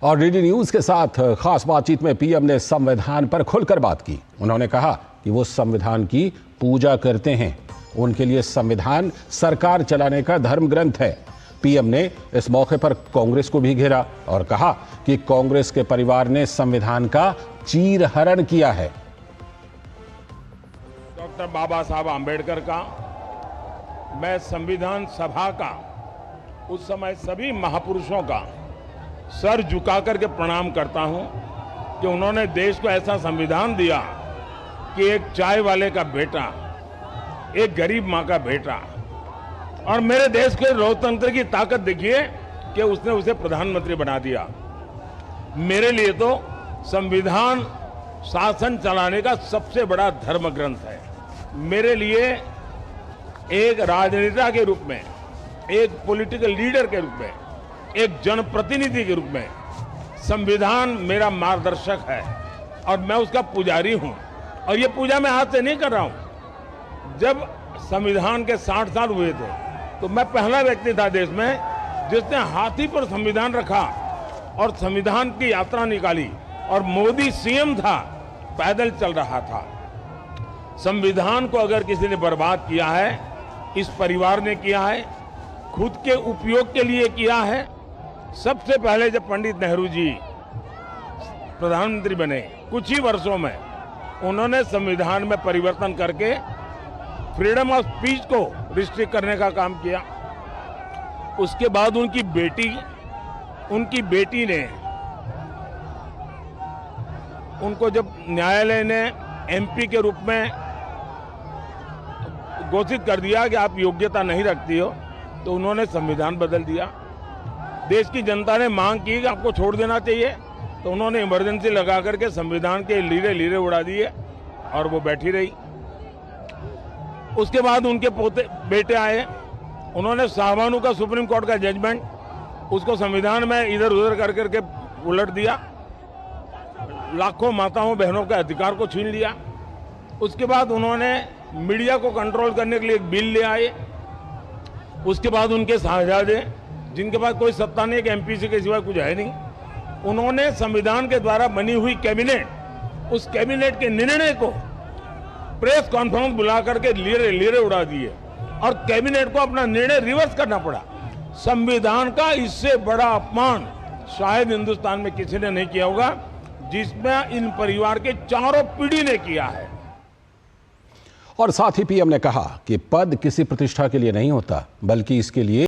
और DD news के साथ खास बातचीत में पीएम ने संविधान पर खुलकर बात की। उन्होंने कहा कि वो संविधान की पूजा करते हैं। उनके लिए संविधान सरकार चलाने का धर्म ग्रंथ है। पीएम ने इस मौके पर कांग्रेस को भी घेरा और कहा कि कांग्रेस के परिवार ने संविधान का चीरहरण किया है। डॉक्टर बाबा साहब आंबेडकर का, मैं संविधान सभा का, उस समय सभी महापुरुषों का सर झुका करके प्रणाम करता हूं कि उन्होंने देश को ऐसा संविधान दिया कि एक चाय वाले का बेटा, एक गरीब मां का बेटा, और मेरे देश के लोकतंत्र की ताकत देखिए कि उसने उसे प्रधानमंत्री बना दिया। मेरे लिए तो संविधान शासन चलाने का सबसे बड़ा धर्म ग्रंथ है। मेरे लिए एक राजनेता के रूप में, एक पॉलिटिकल लीडर के रूप में, एक जनप्रतिनिधि के रूप में संविधान मेरा मार्गदर्शक है और मैं उसका पुजारी हूं। और ये पूजा मैं आज से नहीं कर रहा हूं। जब संविधान के 60 साल हुए थे तो मैं पहला व्यक्ति था देश में जिसने हाथी पर संविधान रखा और संविधान की यात्रा निकाली, और मोदी सीएम था, पैदल चल रहा था। संविधान को अगर किसी ने बर्बाद किया है, इस परिवार ने किया है, खुद के उपयोग के लिए किया है। सबसे पहले जब पंडित नेहरू जी प्रधानमंत्री बने, कुछ ही वर्षों में उन्होंने संविधान में परिवर्तन करके फ्रीडम ऑफ स्पीच को रिस्ट्रिक्ट करने का काम किया। उसके बाद उनकी बेटी ने उनको जब न्यायालय ने एमपी के रूप में घोषित कर दिया कि आप योग्यता नहीं रखती हो, तो उन्होंने संविधान बदल दिया। देश की जनता ने मांग की कि आपको छोड़ देना चाहिए, तो उन्होंने इमरजेंसी लगा करके संविधान के लीरे उड़ा दिए और वो बैठी रही। उसके बाद उनके बेटे आए, उन्होंने शाहबानो का सुप्रीम कोर्ट का जजमेंट, उसको संविधान में इधर उधर कर करके उलट दिया, लाखों माताओं बहनों के अधिकार को छीन लिया। उसके बाद उन्होंने मीडिया को कंट्रोल करने के लिए एक बिल ले आए। उसके बाद उनके साहबजादे, जिनके पास कोई सत्ता नहीं, कि एमपी के सिवा कुछ है नहीं, उन्होंने संविधान के द्वारा बनी हुई कैबिनेट, उस कैबिनेट के निर्णय को प्रेस कॉन्फ्रेंस बुला करके लीरे उड़ा दिए और कैबिनेट को अपना निर्णय रिवर्स करना पड़ा। संविधान का इससे बड़ा अपमान शायद हिंदुस्तान में किसी ने नहीं किया होगा, जिसमें इन परिवार के चारों पीढ़ी ने किया है। और साथ ही पीएम ने कहा कि पद किसी प्रतिष्ठा के लिए नहीं होता, बल्कि इसके लिए